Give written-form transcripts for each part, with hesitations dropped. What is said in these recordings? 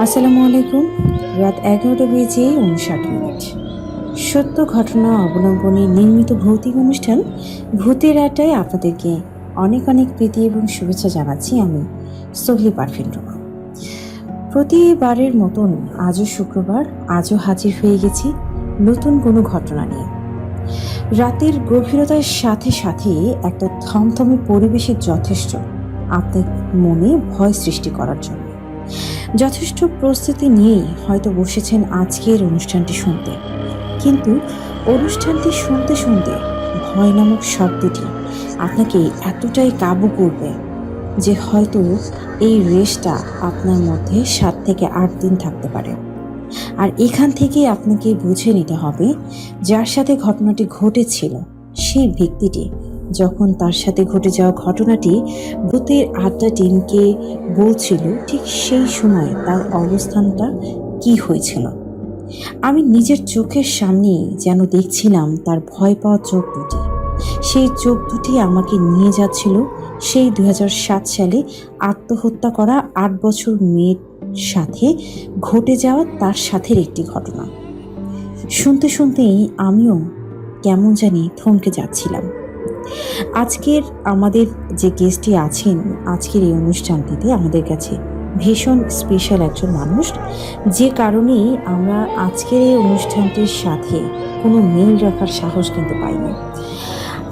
আসসালামু আলাইকুম। রাত 11টা বেজে 59 মিনিট। সত্য ঘটনা অবলম্বনে নির্মিত ভৌতিক অনুষ্ঠান ভূতের আড্ডায় আপনাদেরকে অনেক অনেক প্রীতি এবং শুভেচ্ছা জানাচ্ছি আমি সোহলি পারভিন রোমা। প্রতিবারের মতন আজও শুক্রবার, আজও হাজির হয়ে গেছি নতুন কোনো ঘটনা নিয়ে। রাতের গভীরতার সাথে সাথে একটা থমথমে পরিবেশের যথেষ্ট আপনার মনে ভয় সৃষ্টি করার জন্য। যথেষ্ট প্রস্তুতি নিয়েই হয়তো বসেছেন আজকের অনুষ্ঠানটি শুনতে, কিন্তু অনুষ্ঠানটি শুনতে শুনতে ভয় নামক শব্দটি আপনাকে এতটাই কাবু করবে যে হয়তো এই রেশটা আপনার মধ্যে 7 থেকে 8 দিন থাকতে পারে। আর এখান থেকে আপনাকে বুঝে নিতে হবে যার সাথে ঘটনাটি ঘটেছিল সেই ব্যক্তিটি যখন তার সাথে ঘটে যাওয়া ঘটনাটি ভূতের আড্ডা টিমকে বলছিল ঠিক সেই সময় তার অবস্থানটা কি হয়েছিল। আমি নিজের চোখের সামনেই যেন দেখছিলাম তার ভয় পাওয়া চোখ দুটি। সেই চোখ দুটি আমাকে নিয়ে যাচ্ছিল সেই 2007 সালে আত্মহত্যা করা 8 বছর মেয়ের সাথে ঘটে যাওয়া তার সাথের একটি ঘটনা। শুনতে শুনতেই আমিও কেমন জানি থমকে যাচ্ছিলাম। আজকের আমাদের যে গেস্টটি আছেন আজকের এই অনুষ্ঠানটিতে আমাদের কাছে ভীষণ স্পেশাল একজন মানুষ, যে কারণেই আমরা আজকের এই অনুষ্ঠানটির সাথে কোনো মিল রাখার সাহস কিন্তু পাইনি।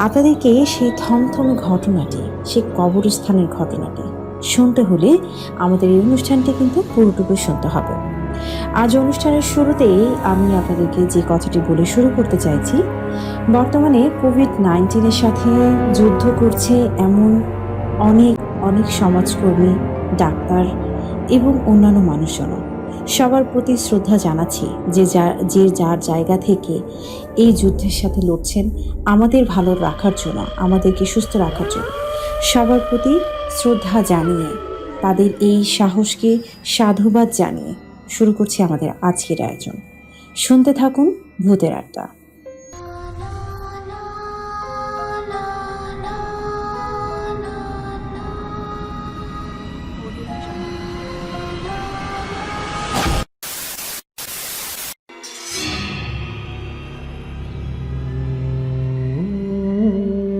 আপনাদেরকে সেই থমথমে ঘটনাটি, সেই কবরস্থানের ঘটনাটি শুনতে হলে আমাদের এই অনুষ্ঠানটি কিন্তু পুরোটুকু শুনতে হবে। আজ অনুষ্ঠানের শুরুতেই আমি আপনাদেরকে যে কথাটি বলে শুরু করতে চাইছি, বর্তমানে কোভিড-19-এর সাথে যুদ্ধ করছে এমন অনেক অনেক সমাজকর্মী, ডাক্তার এবং অন্যান্য মানুষজন। সবার প্রতি শ্রদ্ধা জানাচ্ছি যে যার জায়গা থেকে এই যুদ্ধের সাথে লড়ছেন আমাদের ভালো রাখার জন্য, আমাদেরকে সুস্থ রাখার জন্য। সবার প্রতি শ্রদ্ধা জানিয়ে তাদের এই সাহসকে সাধুবাদ জানিয়ে শুরু করছি আমাদের আজকের আয়োজন। শুনতে থাকুন ভূতের আড্ডা।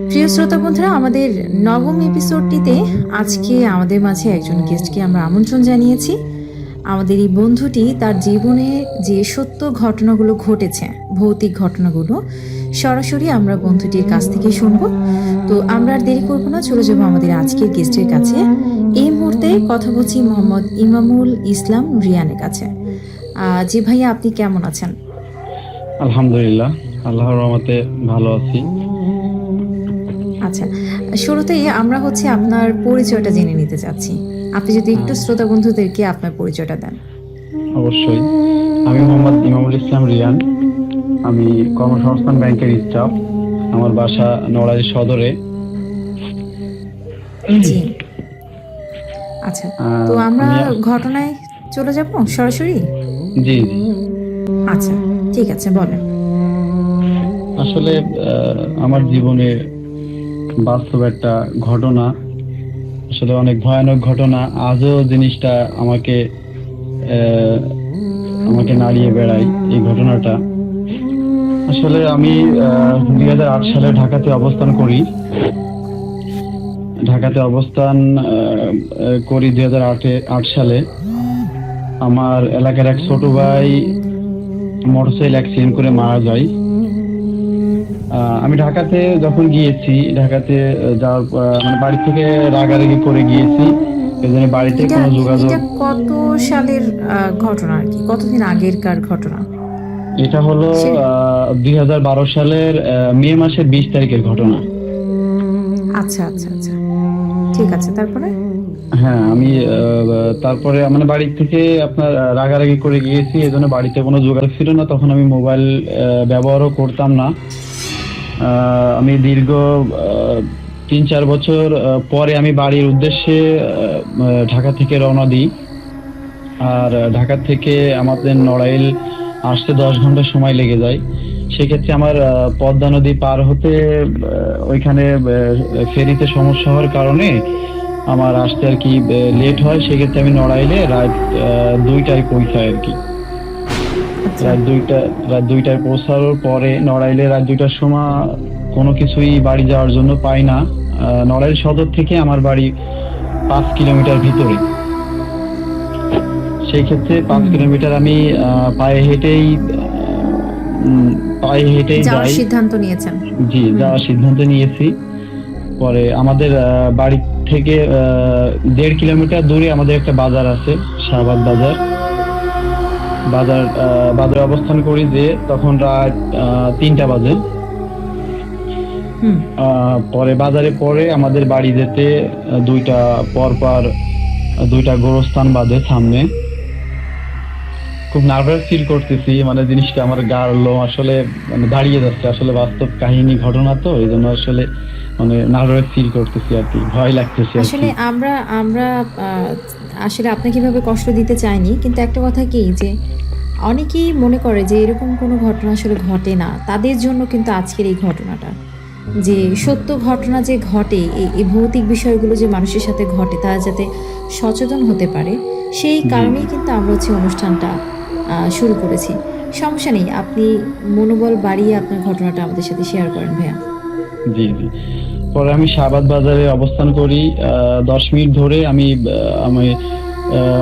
প্রিয় শ্রোতা বন্ধুরা, আমাদের নবম এপিসোডটিতে আজকে আমাদের মাঝে একজন গেস্টকে আমরা আমন্ত্রণ জানিয়েছি। আমাদের এই বন্ধুটি তার জীবনে যে সত্য ঘটনাগুলো ঘটেছে, ভৌতিক ঘটনাগুলো সরাসরি আমরা বন্ধুটির কাছ থেকে শুনবো। তো আমরা আর দেরি করবো না, চলে যাবো আমাদের আজকের গেস্টের কাছে। এই মুহূর্তে কথা বলছি মোহাম্মদ ইমামুল ইসলাম রিয়ানের কাছে। জি ভাইয়া, আপনি কেমন আছেন? আলহামদুলিল্লাহ, আল্লাহর রহমতে ভালো আছি। আচ্ছা, শুরুতেই আমরা আপনার পরিচয়টা জেনে নিতে চাচ্ছি। আপনি যদি একটু শ্রোতা বন্ধুদেরকে আপনার পরিচয়টা দেন। অবশ্যই, আমি মোহাম্মদ ইমামুল ইসলাম রিয়ান। আমি কর্মসংস্থান ব্যাংকের স্টাফ। আমার বাসা নড়াইল সদরে। জি, আচ্ছা, তো আমরা ঘটনায় চলে যাব সরাসরি। জি জি, আচ্ছা ঠিক আছে, বলেন। আসলে আমার জীবনে বাস্তব একটা ঘটনা, আসলে অনেক ভয়ানক ঘটনা। আজও জিনিসটা আমাকে নাড়িয়ে বেড়ায় এই ঘটনাটা। আসলে আমি 2008 সালে ঢাকাতে অবস্থান করি। 2008 সালে আমার এলাকার এক ছোট ভাই মোটরসাইকেল অ্যাক্সিডেন্ট করে মারা যায়। আমি ঢাকাতে যখন গিয়েছি, ঢাকাতে যাওয়ার মানে বাড়ি থেকে রাগারাগি করে গিয়েছি, এই জন্য বাড়িতে কোনো যোগাযোগ। কত সালের ঘটনা আর কি, কতদিন আগেরকার ঘটনা? এটা হলো 2012 সালের মে মাসের 20 তারিখের ঘটনা। আচ্ছা আচ্ছা আচ্ছা, ঠিক আছে, তারপরে? হ্যাঁ, আমি তারপরে মানে বাড়ি থেকে আপনার রাগারাগি করে গিয়েছি, এই জন্য বাড়িতে কোনো যোগাযোগ ছিল না। তখন আমি মোবাইল ব্যবহারও করতাম না। আমি দীর্ঘ 3-4 বছর পরে আমি বাড়ির উদ্দেশ্যে ঢাকা থেকে রওনা দিই। আর ঢাকা থেকে আমাদের নড়াইল আসতে 10 ঘন্টা সময় লেগে যায়। সেক্ষেত্রে আমার পদ্মা নদী পার হতে ওইখানে ফেরিতে সমস্যা হওয়ার কারণে আমার আসতে আর কি লেট হয়, সেক্ষেত্রে আমি নড়াইলে রাত 2টায় পৌঁছাই আর কি। আচ্ছা। রাত 2টায় পৌঁছানোর পরে নড়াইলে রাত 2টার সময় কোনো কিছুই বাড়ি যাওয়ার জন্য পাই না। নড়াইল সদর থেকে আমার বাড়ি 5 কিলোমিটার ভিতরে। সেই ক্ষেত্রে 5 কিলোমিটার আমি পায়ে হেঁটেই যাওয়ার যাই। সিদ্ধান্ত নিয়েছেন। জি, যাওয়ার সিদ্ধান্ত নিয়েছি। পরে আমাদের বাড়ি থেকে 1.5 কিলোমিটার দূরে আমাদের একটা বাজার আছে, শাহবাগ বাজার। বাজারে অবস্থান করি যে তখন রাত 3টা বাজে। হুম। পরে বাজারে পরে আমাদের বাড়ি যেতে 2টা পর 2টা গোরস্থান বাজে সামনে। খুব নার্ভাস ফিল করতেছি, মানে জিনিসটা আমার গার লোম আসলে মানে দাঁড়িয়ে যাচ্ছে। আসলে বাস্তব কাহিনী ঘটনা তো, এই জন্য আসলে মানে নার্ভাস ফিল করতেছি আর কি, ভয় লাগতেছে আর আসলে কি। আমরা আমরা আসলে আপনাকে কিভাবে কষ্ট দিতে চাইনি, কিন্তু একটা কথা কি যে অনেকেই মনে করে যে এরকম কোনো ঘটনা আসলে ঘটে না, তাদের জন্য কিন্তু আজকের এই ঘটনাটা, যে সত্য ঘটনা যে ঘটে, এই ভৌতিক বিষয়গুলো যে মানুষের সাথে ঘটে তারা যাতে সচেতন হতে পারে, সেই জি কারণেই কিন্তু আমরা হচ্ছে অনুষ্ঠানটা শুরু করেছি। সমস্যা নেই, আপনি মনোবল বাড়িয়ে আপনার ঘটনাটা আমাদের সাথে শেয়ার করেন ভাইয়া। জি জি। পরে আমি শাহবাগ বাজারে অবস্থান করি। 10 মিনিট ধরে আমি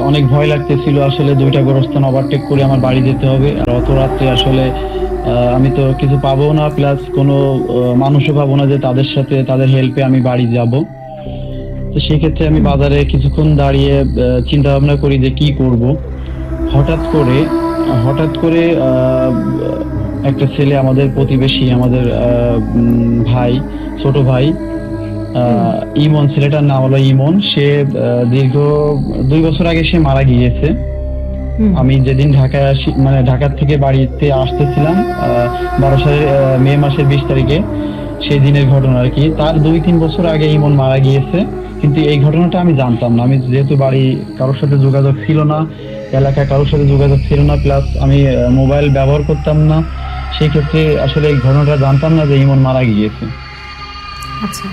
অনেক ভয় লাগতেছিল আসলে। 2টা গোরস্থান ওভারটেক করে আমার বাড়ি যেতে হবে, আর অত রাত্রে আসলে আমি তো কিছু পাবো না, প্লাস কোনো মানুষও পাবো না যে তাদের সাথে তাদের হেল্পে আমি বাড়ি যাব। তো সেক্ষেত্রে আমি বাজারে কিছুক্ষণ দাঁড়িয়ে চিন্তা ভাবনা করি যে কি করব। হঠাৎ করে একটা ছেলে, আমাদের প্রতিবেশী, আমাদের ভাই, ছোট ভাই, ইমন, ছেলেটার নাম হলো ইমন। সে দীর্ঘ 2 বছর আগে সে মারা গিয়েছে। হুম। আমি যেদিন ঢাকায় আসি, মানে ঢাকা থেকে বাড়িতে আসতেছিলাম 12 সালের মে মাসের 20 তারিখে, সেই দিনের ঘটনা আর কি। তার 2-3 বছর আগে ইমন মারা গিয়েছে, কিন্তু এই ঘটনাটা আমি জানতাম না। আমি যেহেতু বাড়ি কারোর সাথে যোগাযোগ ছিল না, এলাকায় কারোর সাথে যোগাযোগ ছিল না, প্লাস আমি মোবাইল ব্যবহার করতাম না, সেই ক্ষেত্রে আসলে এই ঘটনাটা জানতাম না যে ইমন মারা গিয়েছে। আচ্ছা,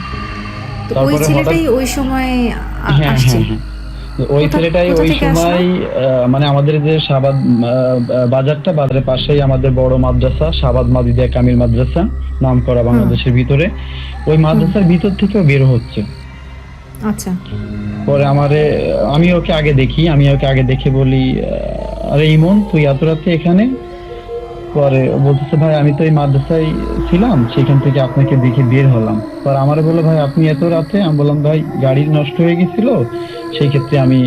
তো ওই তারপরে হঠাৎ, ছেলেটাই ওই সময় হ্যাঁ আসছে? হ্যাঁ হ্যাঁ, ওই কোথা ছেলেটাই কোথা ওই থেকে আসলো? সময় মানে আমাদের যে শাহবাগ বাজারের পাশেই আমাদের বড় মাদ্রাসা, শাহবাগ মাদিদিয়া কামিল মাদ্রাসা, নামকরা বাংলাদেশের ভিতরে। ওই মাদ্রাসার ভিতর থেকেও বের হচ্ছে। আচ্ছা। পরে আমি ওকে আগে দেখে বলি, আরে ইমন, তুই এত রাতে এখানে? পরে ও বলতেছে, ভাই আমি তো এই মাদ্রাসায় ছিলাম, সেখান থেকে আপনাকে দেখে বের হলাম। পরে আমারে বললো, ভাই আপনি এত রাতে? আমি বললাম, ভাই গাড়ি নষ্ট হয়ে গেছিল, সেই ক্ষেত্রে আমি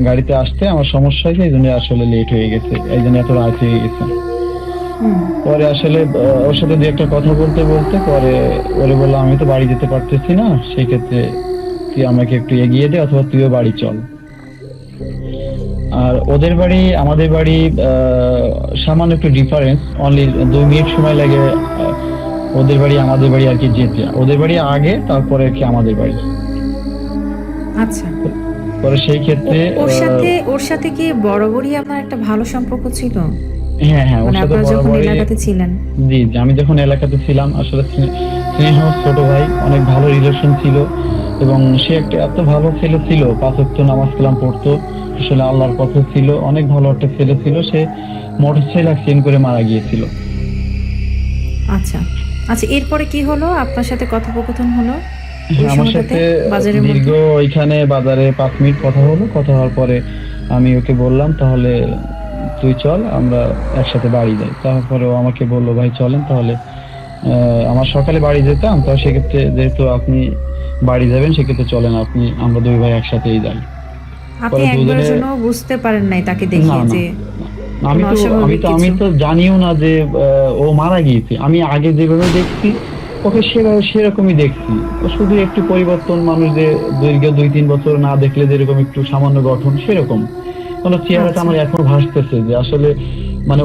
গাড়িতে আসতে আমার সমস্যা হয়েছে, এই জন্য আসলে লেট হয়ে গেছে, এই জন্য এত রাত হয়ে গেছে। হুম। পরে আসলে ওর সাথে দু একটা কথা বলতে বলতে পরে ওরে বললাম, আমি তো বাড়ি যেতে পারতেছি না, সেই ক্ষেত্রে তুই আমাকে একটু এগিয়ে দে, অথবা তুইও বাড়ি চল। আর ওদের বাড়ি আমাদের বাড়ি সামান্য একটু ডিফারেন্স, অনলি 2 মিনিট সময় লাগে ওদের বাড়ি আমাদের বাড়ি আর কি যেতে। ওদের বাড়ি আগে, তারপরে আর কি আমাদের বাড়ি। আচ্ছা, পরে সেই ক্ষেত্রে ওর সাথে কি বরাবরই আপনার একটা ভালো সম্পর্ক ছিল? হ্যাঁ হ্যাঁ, ওর মানে সাথে আপনারা যখন বরাবরই। এলাকাতে ছিলেন? জি জি, আমি যখন এলাকাতে ছিলাম আসলে স্নেহ ছোট ভাই, অনেক ভালো রিলেশন ছিল। এবং সে একটা এত ভালো ছেলে ছিল, 5 ওয়াক্ত নামাজ কালাম পড়তো, আসলে আল্লাহর পথে ছিল, অনেক ভালো একটা ছেলে ছিল। সে মোটরসাইকেল অ্যাক্সিডেন্ট করে মারা গিয়েছিল। আচ্ছা আচ্ছা, এরপরে কি হলো? আপনার সাথে কথোপকথন হলো ওই আমার সময়টাতে সাথে বাজারের দীর্ঘ মধ্যে? ওইখানে বাজারে 5 মিনিট কথা হলো। কথা হওয়ার পরে আমি ওকে বললাম, তাহলে তুই চল, আমরা একসাথে বাড়ি যাই। তারপরে ও আমাকে বললো, ভাই চলেন তাহলে। আমার সকালে বাড়ি যেতাম, তো সেক্ষেত্রে যেহেতু আপনি বাড়ি যাবেন, সেক্ষেত্রে চলেন, আমরা 2 ভাই একসাথেই যাই। আপনি পরে একবারের দুজনে, জন্য বুঝতে পারেন নাই তাকে না দেখে না, যে আমি কোনো তো অস্বাভাবিক আমি কিছু? তো জানিও না যে ও মারা গিয়েছে। আমি আগে যেভাবে দেখছি ওকে সেরকমই দেখছি। ও শুধু একটু পরিবর্তন, মানুষ যে দীর্ঘ 2-3 বছর না দেখলে যেরকম একটু সামান্য গঠন, সেরকম কোনো চেহারাটা আচ্ছা আমার এখন ভাসতেছে যে আসলে মানে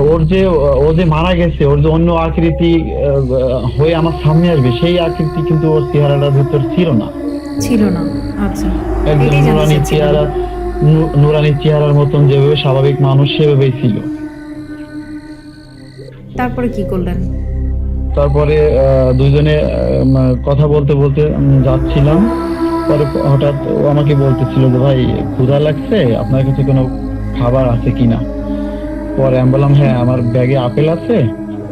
ও যে মারা গেছে, ওর যে অন্য আকৃতি হয়ে আমার সামনে আসবে, সেই আকৃতি কিন্তু ওর চেহারাটার ভিতর ছিল না। ছিল না। আচ্ছা, একদম এটাই জানতে চাচ্ছিলাম। নুরানি চেহারার মতন যেভাবে স্বাভাবিক মানুষ, সেভাবেই ছিল। তারপরে কি করলেন? তারপরে দুইজনে কথা বলতে বলতে যাচ্ছিলাম। পরে হঠাৎ ও আমাকে বলতেছিল যে ভাই ক্ষুধা লাগছে, আপনার কাছে কোনো খাবার আছে কিনা। পরে আমি বললাম হ্যাঁ আমার ব্যাগে আপেল আছে।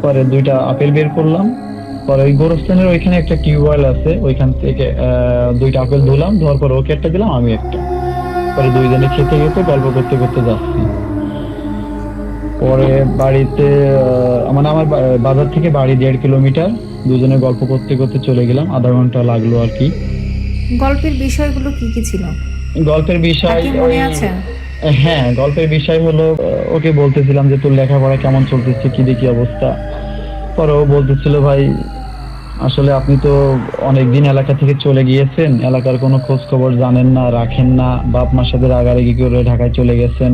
পরে 2টা আপেল বের করলাম। পরে ওই গোরস্থানের ওইখানে একটা টিউবওয়েল আছে, ওইখান থেকে 2টা আপেল ধুলাম, ধোয়ার পর ওকে একটা দিলাম, আমি একটা। পরে দুইজনে খেতে খেতে গল্প করতে করতে যাচ্ছি। পরে বাড়িতে মানে আমার বাজার থেকে বাড়ি 1.5 কিলোমিটার। দুজনে গল্প করতে করতে চলে গেলাম, আধা ঘন্টা লাগলো আর কি। গল্পের বিষয়গুলো কি কি ছিল গল্পের তা বিষয় কি মনে আছে? হ্যাঁ, গল্পের বিষয় হলো ওকে বলতেছিলাম যে তোর লেখাপড়া কেমন চলতেছে, কি দেখি অবস্থা। পরে ও বলতেছিল ভাই আসলে আপনি তো অনেকদিন এলাকা থেকে চলে গিয়েছেন, এলাকার কোনো খোঁজ খবর জানেন না, রাখেন না, বাপ মার সাথে রাগারাগি করে ঢাকায় চলে গেছেন।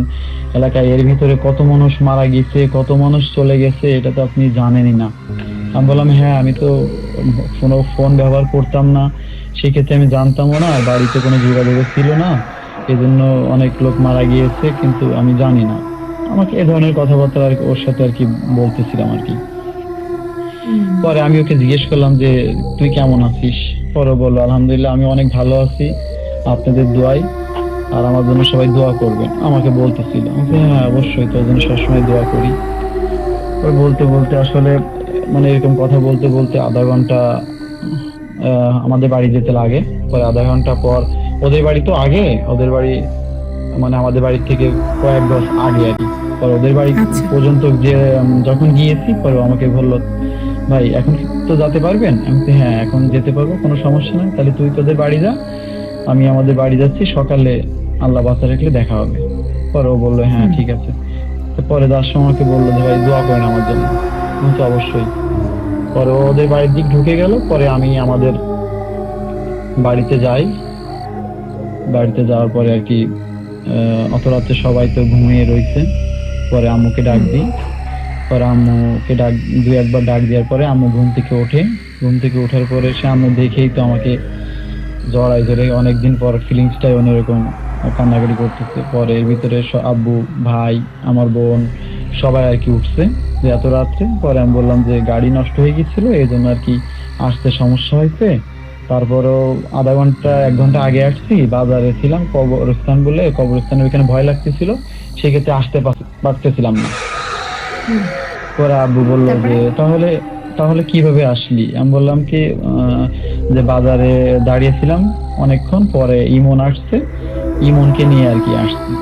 এলাকায় এর ভিতরে কত মানুষ মারা গেছে, কত মানুষ চলে গেছে, এটা তো আপনি জানেনই না। আমি বললাম হ্যাঁ আমি তো কোনো ফোন ব্যবহার করতাম না, সেক্ষেত্রে আমি জানতামও না, বাড়িতে কোনো যোগাযোগ ছিল না, এজন্য অনেক লোক মারা গিয়েছে, কিন্তু আমি জানি না। আমাকে এ ধরনের কথাবার্তা আর কি ওর সাথে আর কি বলতেছিলাম আর কি। পরে আমি ওকে জিজ্ঞেস করলাম যে তুই কেমন আছিস। পরে বললো আলহামদুলিল্লাহ আমি অনেক ভালো আছি, আপনাদের দোয়ায়, আর আমার জন্য সবাই দোয়া করবেন। আমাকে বলতেছিল, আমি বলছি, হ্যাঁ অবশ্যই তোর জন্য সবসময় দোয়া করি। পরে বলতে বলতে আসলে মানে এরকম কথা বলতে বলতে আধা ঘন্টা আমাদের বাড়ি যেতে লাগে। পরে আধা ঘন্টা পর ওদের বাড়ি তো আগে, ওদের বাড়ি মানে আমাদের বাড়ি থেকে কয়েক বছর আগে আর কি। পরে ওদের বাড়ি আচ্ছা। পর্যন্ত যে যখন গিয়েছি, পরে ও আমাকে বললো ভাই এখন তো যেতে পারবেন। আমি বলছি, হ্যাঁ এখন যেতে পারবো, কোনো সমস্যা নেই, তাহলে তুই তোদের বাড়ি যা, আমি আমাদের বাড়ি যাচ্ছি, সকালে আল্লাহ বাঁচা রাখলে দেখা হবে। পরে ও বললো হ্যাঁ ঠিক আছে। তো পরে যাওয়ার সময় আমাকে বললো যে ভাই দোয়া করেন আমার জন্য। আমি বলছি, অবশ্যই। পরে ও ওদের বাড়ির দিক ঢুকে গেল। পরে আমি আমাদের বাড়িতে যাই। বাড়িতে যাওয়ার পরে আর কি অত রাতে সবাই তো ঘুমিয়ে রয়েছে। পরে আম্মুকে ডাক দিই। পরে আম্মুকে ডাক 2-1 বার ডাক দেওয়ার পরে আম্মু ঘুম থেকে ওঠে। ঘুম থেকে ওঠার পরে সে আম্মু দেখেই তো আমাকে জড়াই ধরে, অনেকদিন পর ফিলিংসটাই অন্যরকম, কান্নাকাটি করতেছে। পরে এর ভিতরে আব্বু, ভাই, আমার বোন সবাই আর কি উঠছে যে এত রাত্রে। পরে আমি বললাম যে গাড়ি নষ্ট হয়ে গেছিল, এই জন্য আর কি আসতে সমস্যা হয়েছে। তারপরও আধা ঘন্টা 1 ঘন্টা আগে আসছি, বাজারে ছিলাম, কবরস্থান বলে, কবরস্থানের ওইখানে ভয় লাগতেছিল, সেক্ষেত্রে আসতে পারতেছিলাম না। পরে আব্বু বললো যে তাহলে তাহলে কিভাবে আসলি। আমি বললাম কি যে বাজারে দাঁড়িয়েছিলাম অনেকক্ষণ, পরে ইমন আসছে, ইমনকে নিয়ে আর কি আসছি।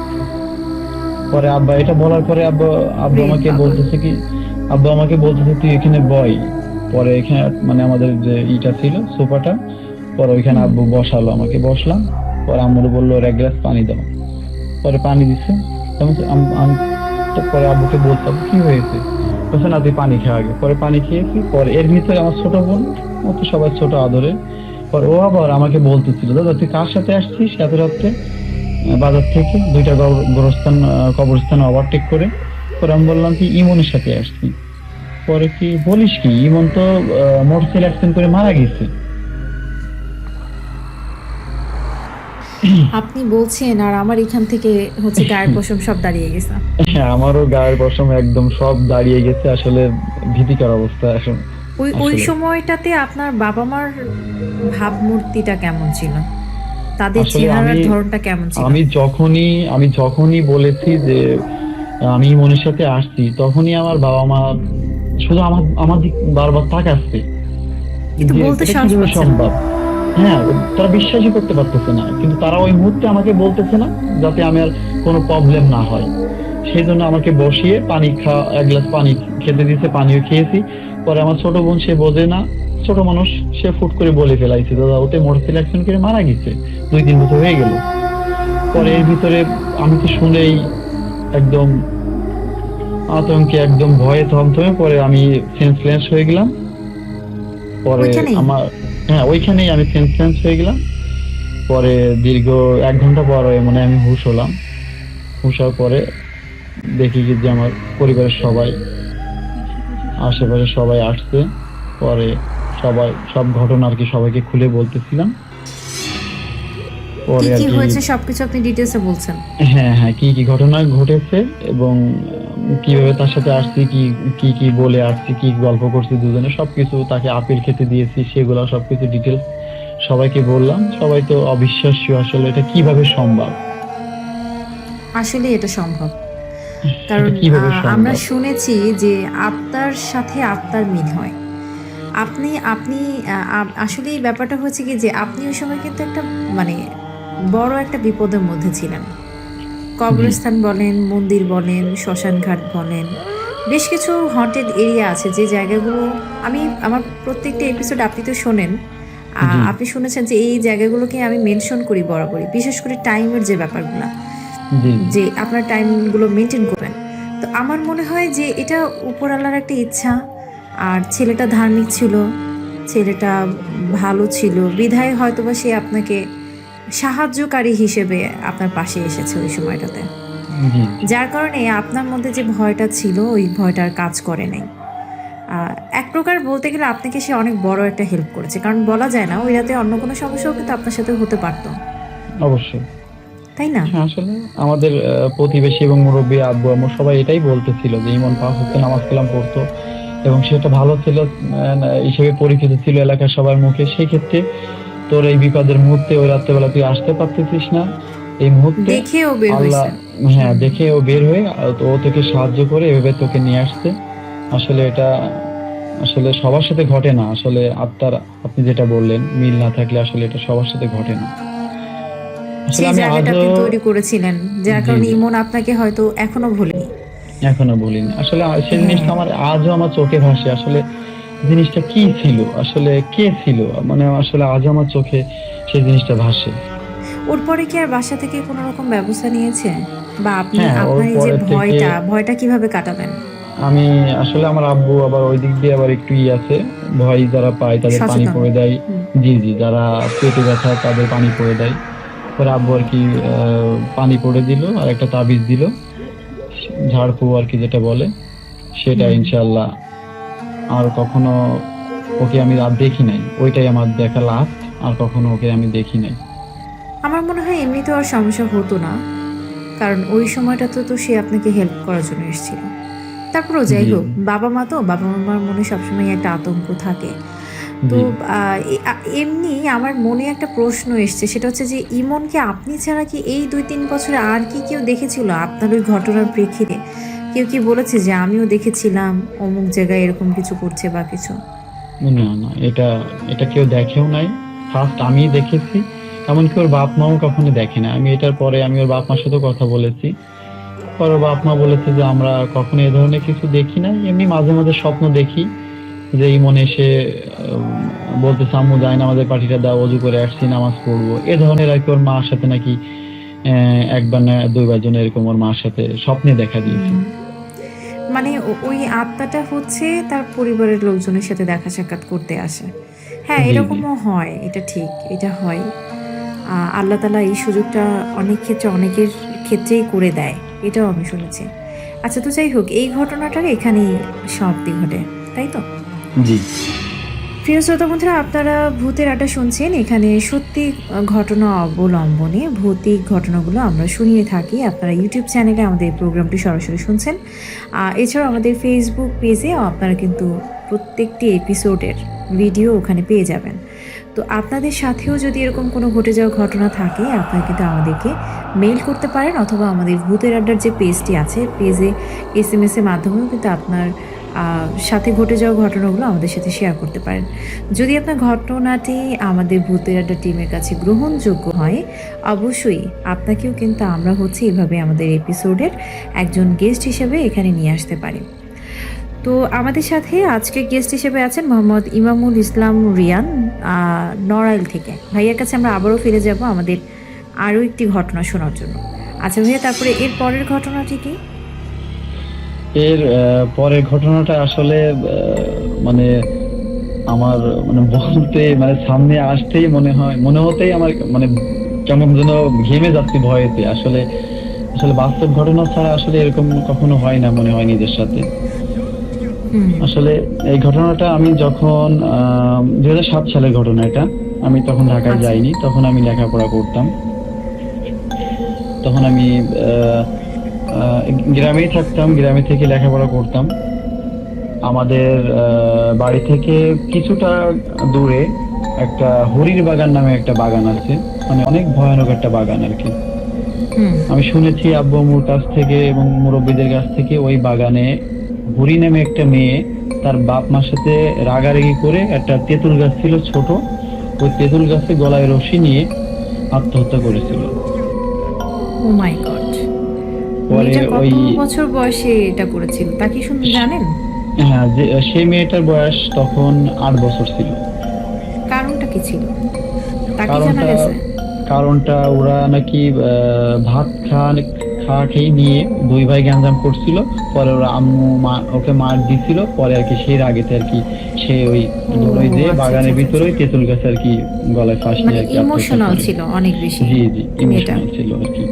পরে আব্বা এটা বলার পরে আব্বু আমাকে বলতেছে কি, আব্বু আমাকে বলতেছে তুই এখানে বয়। পরে এখানে মানে আমাদের যে ইটা ছিল সোফাটা, পরে ওইখানে আব্বু বসালো, আমাকে বসলাম। পরে আম্মু বললো ওর 1 গ্লাস পানি দাও। পরে পানি দিচ্ছে। আমি তো পরে আব্বুকে বলতাম কি হয়েছে, বলছে না তুই পানি খাওয়া আগে। পরে পানি খেয়েছি। পরে এর ভিতরে আমার ছোট বোন, ও তো সবাই ছোট আদরে, পরে ও আবার আমাকে বলতেছিল দাদা তুই কার সাথে আসছিস এত রাত্রে বাজার থেকে 2টা কবরস্থান ওভারটেক করে। পরে আমি বললাম কি ইমনের সাথে আসছি। পরে কি বলিস কি, ইমন তো মোটরসাইকেল অ্যাক্সিডেন্ট করে মারা গেছে। আপনি বলছেন আর আমার এখান থেকে হচ্ছে গায়ের পশম সব দাঁড়িয়ে গেছে। হ্যাঁ আমারও গায়ের পশম একদম সব দাঁড়িয়ে গেছে, আসলে ভীতিকর অবস্থা এখন। ওই আসলে সময়টাতে আপনার বাবা মার ভাবমূর্তিটা কেমন ছিল, তাদের আসলে চেহারার আমি ধরনটা কেমন ছিল? আমি যখনই বলেছি যে আমি মনের সাথে আসছি, তখনই আমার বাবা মা শুধু আমার দিক বারবার তাকাচ্ছে কিন্তু যে বলতে এটা সাহস কিভাবে পাচ্ছে না। সম্ভব। হ্যাঁ তারা বিশ্বাসই করতে পারতেছে না, কিন্তু তারা ওই মুহূর্তে আমাকে বলতেছে না যাতে আমার কোনো প্রবলেম না হয়। সেই জন্য আমাকে বসিয়ে পানি 1 গ্লাস পানি খেতে দিয়েছে, পানিও খেয়েছি। পরে আমার ছোট বোন, সে বোঝে না, ছোট মানুষ, সে ফুট করে বলে ফেলাইছে দাদা ওতে মোটরসাইকেল অ্যাক্সিডেন্ট করে মারা গেছে, 2-3 বছর হয়ে গেল। পরে এর ভিতরে আমি তো শুনেই একদম আতঙ্কে, একদম ভয়ে থমথমে, পরে আমি সেন্সলেস হয়ে গেলাম। পরে ওইখানেই? আমার হ্যাঁ ওইখানেই আমি সেন্সলেস হয়ে গেলাম। পরে দীর্ঘ 1 ঘন্টা পর মানে আমি হুঁশ হলাম। হুঁশ হওয়ার পরে দেখি যে আমার পরিবারের সবাই, আশেপাশে সবাই আসছে। পরে সব ঘটনা আর কি সবাইকে খুলে বলতেছিলাম। কি পরে আর কি কি হয়েছে সবকিছু আপনি ডিটেলসে বলছেন। হ্যাঁ কি কি ঘটনা ঘটেছে এবং কিভাবে তার সাথে আসছি, কি কি কি বলে আসছি, কি গল্প করছি দুজনে, সবকিছু তাকে আপেল খেতে দিয়েছি, সেগুলো সবকিছু ডিটেলস সবাইকে বললাম। সবাই তো অবিশ্বাস্য, আসলে এটা কিভাবে সম্ভব, আসলে এটা সম্ভব। এটা কারণ কিভাবে আমরা সম্ভব। শুনেছি যে আত্মার সাথে আত্মার মিল হয়। আপনি আপনি আসলে এই ব্যাপারটা হচ্ছে কি যে আপনি ওই সময় কিন্তু একটা মানে বড় একটা বিপদের মধ্যে ছিলেন। জি কবরস্থান বলেন, মন্দির বলেন, শ্মশানঘাট বলেন, বেশ কিছু হন্টেড এরিয়া আছে যে জায়গাগুলো আমি আমার প্রত্যেকটা এপিসোড আপনি তো শোনেন। জি আপনি শুনেছেন যে এই জায়গাগুলোকে আমি মেনশন করি বরাবরই, বিশেষ করে টাইমের যে ব্যাপারগুলো, জি যে আপনার টাইমগুলো মেনটেন করবেন। তো আমার মনে হয় যে এটা উপরওয়ালার একটা ইচ্ছা। আর ছেলেটা ধার্মিক ছিল, ছেলেটা ভালো ছিল, বিধায় হয়তোবা সে আপনাকে সাহায্যকারী হিসেবে আপনার পাশে এসেছে ওই সময়টাতে। জি যার কারণে আপনার মধ্যে যে ভয়টা ছিল ওই ভয়টা আর কাজ করে নাই। এক প্রকার বলতে গেলে আপনাকে সে অনেক বড় একটা হেল্প করেছে, কারণ বলা যায় না ওই রাতে অন্য কোনো সমস্যাও কিন্তু আপনার সাথে হতে পারতো, অবশ্যই। তাই না? হ্যাঁ, আসলে আমাদের প্রতিবেশী এবং মুরব্বী আব্বু আম্মু সবাই এটাই বলতেছিল যে ইমন 5 ওয়াক্ত নামাজ কালাম পড়তো এবং সেটা ভালো ছিল হিসেবে পরিচিত ছিল এলাকার সবার মুখে। সেই ক্ষেত্রে তোর এই বিপদের মুহূর্তে ওই রাত্রেবেলা তুই আসতে পারতেছিস না, এই মুহূর্তে দেখেও বের আল্লাহ, হয়েছে। হ্যাঁ, দেখে ও বের হয়ে ও তোকে সাহায্য করে এভাবে তোকে নিয়ে আসছে। আসলে এটা আসলে সবার সাথে ঘটে না। আসলে আত্মার, আপনি যেটা বললেন, মিল না থাকলে আসলে এটা সবার সাথে ঘটে না। আসলে সেই আমি জায়গাটা আজও, আপনি তৈরি করেছিলেন, যার জি কারণে জি, ইমন আপনাকে হয়তো এখনো ভুলেনি। এখনো বলিনি। আসলে সেই হ্যাঁ, জিনিসটা আমার আজও আমার চোখে ভাসে। আসলে জিনিসটা কি ছিল, আসলে কে ছিল, মানে আসলে আজও আমার চোখে সেই জিনিসটা ভাসে। ওর পরে কি আর বাসা থেকে কোনো রকম ব্যবস্থা নিয়েছে, বা আপনি হ্যাঁ, ওর আপনার এই যে পরে থেকে ভয়টা কিভাবে কাটাবেন? আমি আসলে আমার আব্বু আবার ওই দিক দিয়ে আবার একটু আছে, ভয় যারা পায় তাদের পানি সচেতন। পড়ে দেয়। হুম। জি জি, যারা পেটে ব্যথা তাদের পানি পড়ে দেয়। পরে আব্বু আর কি পানি পড়ে দিল আর একটা তাবিজ দিল, ঝাড়ফু আর কি যেটা বলে, সেটা হুম। ইনশাআল্লাহ আর কখনো ওকে আমি আর দেখি নাই। ওইটাই আমার দেখা লাস্ট, আর কখনো ওকে আমি দেখি নাই। আমার মনে হয় এমনিতেও আর সমস্যা হতো না, কারণ ওই সময়টাতে তো সে আপনাকে হেল্প করার জন্য এসেছিল। তারপরেও যাই জি হোক, বাবা মা তো, বাবা মার মনে সবসময় একটা আতঙ্ক থাকে। তো জি। এমনি আমার মনে একটা প্রশ্ন এসছে, সেটা হচ্ছে যে ইমনকে আপনি ছাড়া কি এই 2-3 বছরে আর কি কেউ দেখেছিল আপনার ওই ঘটনার প্রেক্ষিতে? কেউ কি বলেছে যে আমিও দেখেছিলাম অমুক জায়গায় এরকম কিছু করছে বা কিছু? না না, এটা এটা কেউ দেখেও নাই। ফার্স্ট আমিই দেখেছি। এমনকি ওর বাপ মাও কখনো দেখে না। আমি এটার পরে আমি ওর বাপ মার সাথে কথা বলেছি। পরে ওর বাপ মা বলেছে যে আমরা কখনো এ ধরনের কিছু দেখি নাই। এমনি মাঝে মাঝে স্বপ্ন দেখি যে এই মনে এসে বলতেছে আম্মু যাই নামাজের পাটিটা দাও, অজু করে আসছি, নামাজ পড়বো, এ ধরনের আর কি। ওর মার সাথে নাকি একবার না দুইবার জন এরকম ওর মার সাথে স্বপ্নে দেখা দিয়েছে। হুম। মানে ওই আত্মাটা হচ্ছে তার পরিবারের লোকজনের সাথে দেখা সাক্ষাৎ করতে আসে। হ্যাঁ, জি জি এরকমও হয়, এটা ঠিক, এটা হয়। আল্লাহ তালা এই সুযোগটা অনেক ক্ষেত্রে অনেকের ক্ষেত্রেই করে দেয়, এটাও আমি শুনেছি। আচ্ছা, তো যাই হোক, এই ঘটনাটার এখানেই সমাপ্তি ঘটে, তাই তো? জি প্রিয় শ্রোতা বন্ধুরা, আপনারা ভূতের আড্ডা শুনছেন। এখানে সত্যি ঘটনা অবলম্বনে ভৌতিক ঘটনাগুলো আমরা শুনিয়ে থাকি। আপনারা ইউটিউব চ্যানেলে আমাদের এই প্রোগ্রামটি সরাসরি শুনছেন। এছাড়াও আমাদের ফেসবুক পেজে আপনারা কিন্তু প্রত্যেকটি এপিসোডের ভিডিও ওখানে পেয়ে যাবেন। তো আপনাদের সাথেও যদি এরকম কোনো ঘটে যাওয়া ঘটনা থাকে, আপনারা কিন্তু আমাদেরকে মেইল করতে পারেন, অথবা আমাদের ভূতের আড্ডার যে পেজটি আছে, পেজে SMS এর মাধ্যমেও কিন্তু আপনার সাথে ঘটে যাওয়া ঘটনাগুলো আমাদের সাথে শেয়ার করতে পারেন। যদি আপনার ঘটনাটি আমাদের ভূতের আড্ডা টিমের কাছে গ্রহণযোগ্য হয়, অবশ্যই আপনাকেও কিন্তু আমরা এভাবে আমাদের এপিসোডের একজন গেস্ট হিসেবে এখানে নিয়ে আসতে পারি। তো আমাদের সাথে আজকে গেস্ট হিসেবে আছেন মোহাম্মদ ইমামুল ইসলাম রিয়ান, নড়াইল থেকে। ভাইয়ার কাছে আমরা আবারও ফিরে যাব আমাদের আরও একটি ঘটনা শোনার জন্য। আচ্ছা ভাইয়া, তারপরে এর পরের ঘটনাটি কি? এর পরের ঘটনাটা আসলে মানে আমার মানে বলতে মানে সামনে আসতেই মনে হতেই আমার মানে কেমন যেন ঘেমে যাচ্ছি ভয়েতে। আসলে আসলে বাস্তব ঘটনা ছাড়া আসলে এরকম কখনো হয় না, মনে হয় নিজের সাথে। হুম। আসলে এই ঘটনাটা আমি যখন 2007 সালের ঘটনা এটা। আমি তখন ঢাকায় আচ্ছা। যাইনি, তখন আমি লেখাপড়া করতাম। তখন আমি গ্রামেই থাকতাম, গ্রামে থেকে লেখাপড়া করতাম। আমাদের বাড়ি থেকে কিছুটা দূরে একটা হরির বাগান নামে একটা বাগান আছে, মানে অনেক ভয়ানক একটা বাগান আর কি। হুম। আমি শুনেছি আব্বু আম্মুর কাছ থেকে এবং মুরব্বীদের কাছ থেকে ওই বাগানে হরি নামে একটা মেয়ে তার বাপ মার সাথে রাগারাগি করে, একটা তেঁতুল গাছ ছিল ছোট, ওই তেঁতুল গাছে গলায় রশি নিয়ে আত্মহত্যা করেছিল। ও মাই গড। পরে মেয়েটার কত ওই বছর বয়সে এটা করেছিল তা কি শুনতে জানেন? হ্যাঁ, যে সেই মেয়েটার বয়স তখন 8 বছর ছিল। কারণটা কি ছিল তা কি জানা কারণটা গেছে? কারণটা ওরা নাকি ভাত খাওয়া খেয়ে নিয়ে দুই ভাই গ্যাঞ্জাম করছিল। পরে ওরা আম্মু ওকে মার দিছিল। পরে আর কি সেই রাগেতে আর কি সে ওই দৌড়ই দিয়ে আচ্ছা, বাগানের আচ্ছা, ভিতরে আচ্ছা। তেঁতুল গাছে আর কি গলায় ফাঁস মানে নিয়ে আর কি আত্মহত্যা ইমোশনাল করে। ছিল অনেক বেশি জি জি, মেয়েটা। ইমোশনাল ছিল আর কি।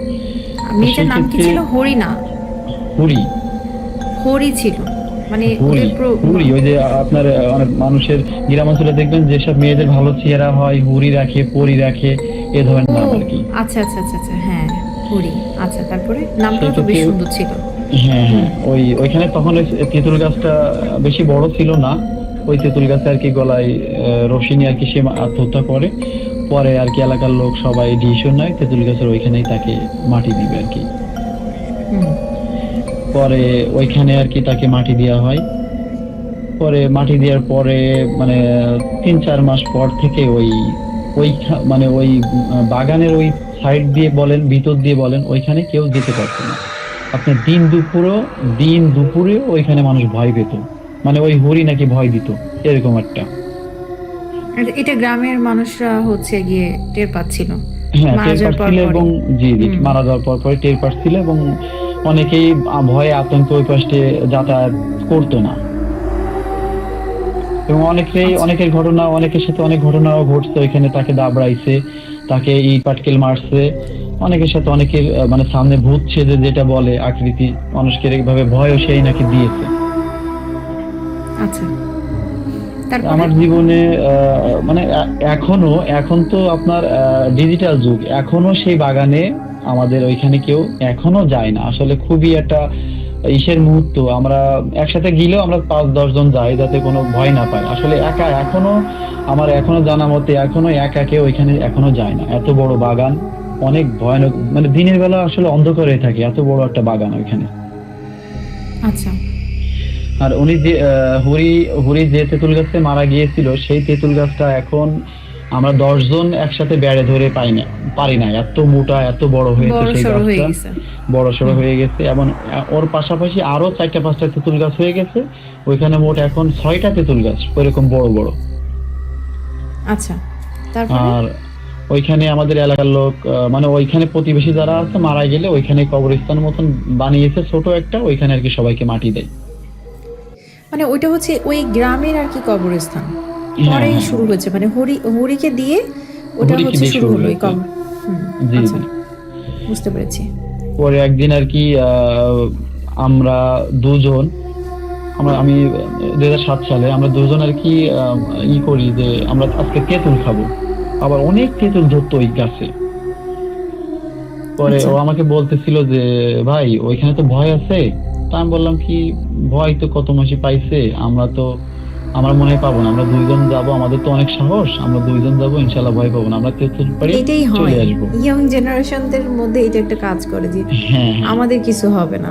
মেয়েটার নাম কি সেক্ষেত্রে ছিল? হরিণা? হুড়ি হরি ছিল মানে হুড়ি ওদের হুড়ি ওই যে আপনার অনেক মানুষের গ্রামাঞ্চলে দেখবেন যেসব মেয়েদের ভালো চেহারা হয়, হুড়ি রাখে, পরি রাখে, এ ধরনের নাম আর কি। আচ্ছা আচ্ছা আচ্ছা আচ্ছা, হ্যাঁ হরি। আচ্ছা, তারপরে নামটাও তো বেশ সেক্ষেত্রে সুন্দর ছিল। হ্যাঁ হ্যাঁ, ওইখানে তখন ওই তেঁতুল গাছটা বেশি বড় ছিল না। ওই তেঁতুল গাছে আর কি গলায় রশি নিয়ে আর কি সে আত্মহত্যা করে। পরে আর কি এলাকার লোক সবাই ডিসিশন নেয় তেঁতুল গাছের ওইখানেই তাকে মাটি দিবে আর কি। হুম। পরে ওইখানে আর কি তাকে মাটি দেওয়া হয়। পরে মাটি দেওয়ার পরে মানে 3-4 মাস পর থেকে মানে ওই বাগানের ওই সাইড দিয়ে বলেন, ভিতর দিয়ে বলেন, ওইখানে কেউ যেতে পারতো না। আপনার দিন দুপুরে ওইখানে মানুষ ভয় পেত, মানে ওই হরি নাকি ভয় দিত, এরকম একটা। এটা গ্রামের মানুষরা হচ্ছে গিয়ে টের পাচ্ছিল হ্যাঁ, মারা টের যাওয়ার পর পাচ্ছিল এবং জি জি, হুম। মারা যাওয়ার পর পরে টের পাচ্ছিল এবং অনেকেই ভয়ে আতঙ্কে ওই পাশে যাতায়াত করতো না। এবং আচ্ছা। অনেকের ঘটনা, অনেকের সাথে অনেক ঘটনাও ঘটছে ওইখানে, তাকে দাবড়াইছে, তাকে ইট পাটকেল মারছে। অনেকের সাথে অনেকের মানে সামনে ভূত সেজে যেটা বলে আকৃতি, মানুষকে এইভাবে ভয়ও সেই নাকি দিয়েছে। আচ্ছা, তারপরে? আমার জীবনে মানে এখন তো আপনার ডিজিটাল যুগ, এখনো সেই বাগানে আমাদের ওইখানে কেউ এখনো যায় না। আসলে খুবই একটা ইসের মুহূর্ত। আমরা একসাথে গেলেও আমরা 5-10 জন যাই যাতে কোনো ভয় না পায়। আসলে একা এখনো জানা মতে এখনো একা কেউ ওইখানে এখনো যায় না। এত বড় বাগান, অনেক ভয়ানক, মানে দিনের বেলা আসলে অন্ধকার হয়ে থাকে, এত বড় একটা বাগান ওইখানে। আচ্ছা। আর উনি যে হরি যে তেঁতুল গাছে মারা গিয়েছিল, সেই তেঁতুল গাছটা এখন আমরা 10 জন একসাথে বেড়ে ধরে পারি না, এত মোটা এত বড় হয়েছে বড় সেই সড়ো হয়ে গাছটা, গেছে। বড় সড়ো হয়ে গেছে। এবং ওর পাশাপাশি আরো 4-5টা তেঁতুল গাছ হয়ে গেছে। ওইখানে মোট এখন 6টা তেঁতুল গাছ ওইরকম বড় বড়। আচ্ছা, তারপরে? আর ওইখানে আমাদের এলাকার লোক মানে ওইখানে প্রতিবেশী যারা আছে মারা গেলে ওইখানে কবরস্থান মতন বানিয়েছে ছোট একটা, ওইখানে আর কি সবাইকে মাটি দেয়। মানে ওইটা হচ্ছে ওই গ্রামের আর কি কবরস্থান হ্যাঁ, পরে হ্যাঁ। শুরু হয়েছে, মানে হরিকে দিয়ে ওটা হরিকে হচ্ছে দিয়ে শুরু হলো ওই হয়েছে। কবর। হুম। জি আচ্ছা, জি। বুঝতে পেরেছি। পরে একদিন আর কি আমরা দুজন, আমি 2007 সালে আমরা দুজন আর কি করি যে আমরা আজকে তেঁতুল খাবো। আবার অনেক তেঁতুল ধরতো ওই গাছে। পরে আচ্ছা। ও আমাকে বলতেছিল যে ভাই ওইখানে তো ভয় আছে। তা আমি বললাম কি ভয় তো কত মাসি পাইছে, আমরা মনে হয় পাবো না, আমরা 2 জন যাবো, আমাদের তো অনেক সাহস, আমরা 2 জন যাবো, ইনশাল্লাহ ভয় পাবো না, আমরা তেঁতুল পাড়ি এটাই চলে হয় আসবো। ইয়ং জেনারেশনদের মধ্যে, এটা একটা কাজ করে যে হ্যাঁ হ্যাঁ, আমাদের কিছু হবে না।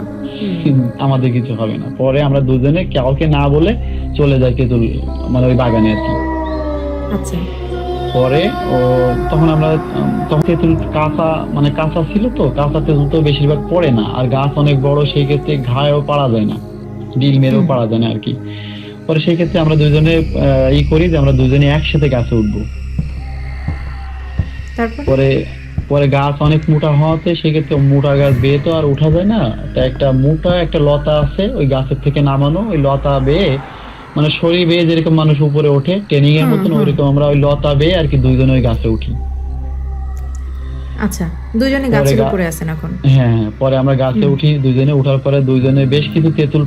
আমাদের কিছু হবে না। পরে আমরা দুজনে কাউকে না বলে চলে যাই তেঁতুল মানে ওই বাগানে আর কি। আচ্ছা। পরে তখন আমরা তখন তেঁতুল কাঁচা ছিল, তো কাঁচা তেঁতুল তো বেশিরভাগ পড়ে না, আর গাছ অনেক বড়, সেই ক্ষেত্রে ঘায়েও পারা যায় না, ডিল মেরেও পারা যায় না আর কি। পরে সেই ক্ষেত্রে আমরা দুজনে করি যে আমরা দুজনে একসাথে গাছে উঠবো। তারপর? পরে গাছ অনেক মোটা হওয়াতে সেক্ষেত্রে মোটা গাছ বেয়ে তো আর উঠা যায় না, তা একটা মোটা একটা লতা আছে ওই গাছের থেকে নামানো, ওই লতা বেয়ে মানে শরীর বেয়ে যেরকম মানুষ উপরে ওঠে ট্রেনিং এর মতন, ওইরকম আমরা ওই লতা বেয়ে আর কি দুইজনে ওই গাছে উঠি। আচ্ছা, দুজনে পরে গাছের উপরে আছেন এখন? হ্যাঁ, পরে আমরা গাছে উঠি দুইজনে, উঠার পরে দুইজনে বেশ কিছু তেঁতুল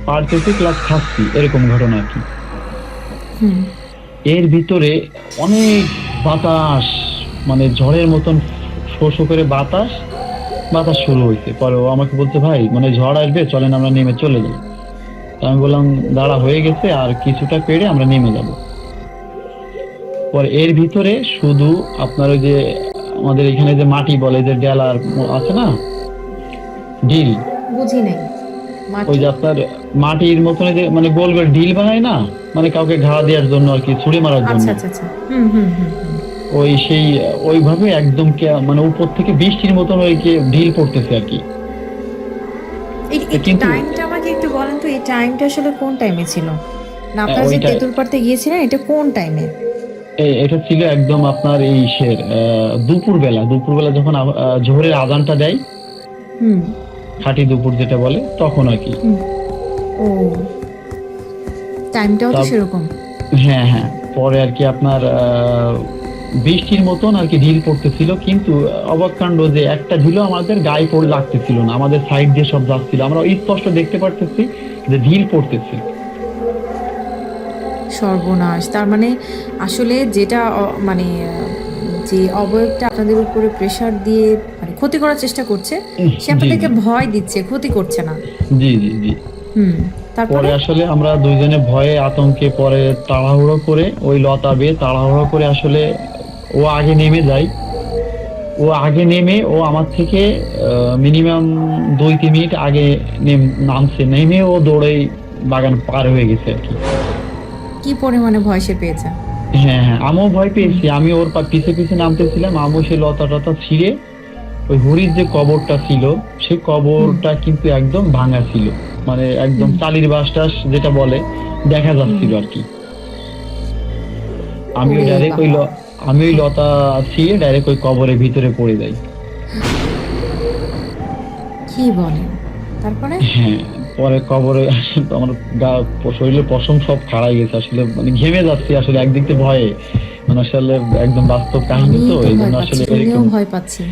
পাড়তেছি প্লাস খাচ্ছি, এরকম ঘটনা আর কি। হুম। এর ভিতরে অনেক বাতাস, মানে ঝড়ের মতন শো শো করে বাতাস, বাতাস শুরু হয়েছে। পরে ও আমাকে বলছে, ভাই মানে ঝড় আসবে, চলেন আমরা নেমে চলে যাই। তো আমি বললাম, দাঁড়া, হয়ে গেছে, আর কিছুটা পেরে আমরা নেমে যাব। পরে এর ভিতরে শুধু আপনার ওই যে আমাদের এখানে যে মাটি বলে, যে ডেলার আছে না, ডিল, বুঝি নাই। ওই মাটি? যে আপনার মাটির মতন যে মানে গোল গোল ডিল বানায় না, মানে কাউকে ঘা দেওয়ার জন্য আর কি, ছুড়ে মারার জন্য। আচ্ছা আচ্ছা আচ্ছা, হুম হুম হুম হুম। ওই সেই ওইভাবে একদম মানে উপর থেকে বৃষ্টির মতন ওই যে ঢিল পড়তেছে আর কি। এই কিন্তু টাইমটা আমাকে একটু বলেন তো, এই টাইমটা আসলে কোন টাইমে ছিল? না আপনারা যে ওইটা তেঁতুল পাড়তে গিয়েছিলেন এটা কোন টাইমে? এটা ছিল একদম আপনার এই দুপুরবেলা যখন জোহরের আজানটা দেয়, হুম খাঁটি দুপুর যেটা বলে, তখন আর কি। হুম। ও, টাইমটাও তো তা- সেরকম। হ্যাঁ হ্যাঁ, পরে আর কি আপনার বৃষ্টির মতন আর কি ঢিল পড়তেছিল, কিন্তু অবাক কাণ্ড যে একটা ঢিলও আমাদের গায়ে পড়ে লাগতেছিল না। আমাদের সাইড দিয়ে সব যাচ্ছিল, আমরা স্পষ্ট দেখতে পারতেছি যে ঢিল পড়তেছে। সর্বনাশ! তার মানে আসলে যেটা মানে যে অবয়বটা আপনাদের উপরে প্রেসার দিয়ে মানে ক্ষতি করার চেষ্টা করছে, সে জি আপনাদেরকে জি ভয় দিচ্ছে, ক্ষতি করছে না। জি জি জি। হুম, পরে তারপরে? আসলে আমরা দুইজনে ভয়ে আতঙ্কে পরে তাড়াহুড়ো করে ওই লতা বেয়ে তাড়াহুড়ো করে আসলে ও আগে নেমে যায়। ও আগে নেমে ও আমার থেকে মিনিমাম 2-3 মিনিট আগে নামছে, নেমে ও দৌড়েই বাগান পার হয়ে গেছে আর কি। কি পরিমাণে ভয় সে পেয়েছে? হ্যাঁ হ্যাঁ, আমিও ভয় পেয়েছি। আমি ওর পিছে পিছে নামতেছিলাম, আমিও সেই লতা টতা ছিঁড়ে ওই হরির যে কবরটা ছিল, সেই কবরটা কিন্তু একদম ভাঙা ছিল, মানে একদম চালির বাস টাস যেটা বলে দেখা যাচ্ছিল আর কি। আমি ওরে ডাইরেক্ট বাবা! আমি ওই লতা ছিঁড়ে ডাইরেক্ট ওই কবরের ভিতরে পড়ে যাই। কি বলেন? তারপরে? হ্যাঁ, পরে কবরে আমার শরীরের পশম সব খাড়াই গেছে, আসলে মানে ঘেমে যাচ্ছি আসলে একদিক থেকে ভয়ে, মানে আসলে একদম বাস্তব কাহিনী আমিই তো, তো এই ভয় জন্য পাচ্ছি, আসলে তুমিও এরকম। ভয় পাচ্ছি।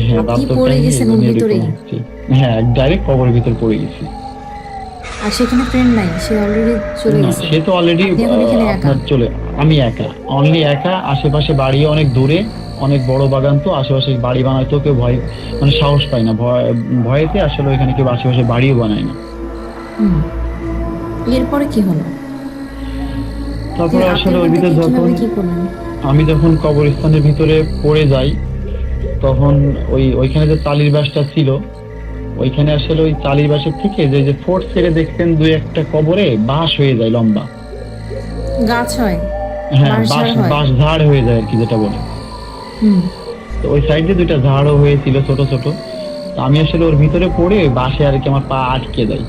হ্যাঁ, আপনি বাস্তব পড়ে কাহিনী, এই গেছেন ওর জন্য এরকম ভিতরেই। হচ্ছে। হ্যাঁ, ডাইরেক্ট কবরের ভিতর পড়ে গেছি। আর সেখানে ফ্রেন্ড নাই, সে অলরেডি চলে না, গেছে। সে তো অলরেডি আপনি এখন এখানে একা। আপনার আমি একা, অনলি একা। আশেপাশে বাড়িও অনেক দূরে, অনেক বড় বাগান, তো আশেপাশে বাড়ি বানাইতেও কেউ ভয় মানে সাহস পায় না, ভয়েতে আসলে ওইখানে কেউ আশেপাশে বাড়িও বানায় না। হুম, এরপরে কি হলো? তারপরে আপনি আসলে ওই ওখান ভিতরে থেকে যখন কিভাবে কি করলেন? আমি যখন কবরস্থানের ভিতরে পড়ে যাই, তখন ওইখানে যে টালির বাসটা ছিল, ওইখানে আসলে ওই টালির বাসের থেকে যে যে ফোর্ট ছেড়ে দেখতেন দুই একটা কবরে বাঁশ হয়ে যায় লম্বা। গাছ হয়? হ্যাঁ, বাঁশঝাড় হয়? বাঁশ ঝাড় হয়ে যায় আর কি যেটা বলে। হুম তো ওই সাইডে দুইটা ঝাড়ও হয়েছিল ছোট ছোট। তো আমি আসলে ওর ভিতরে পড়ে ওই বাঁশে আর কি আমার পা আটকে যায়।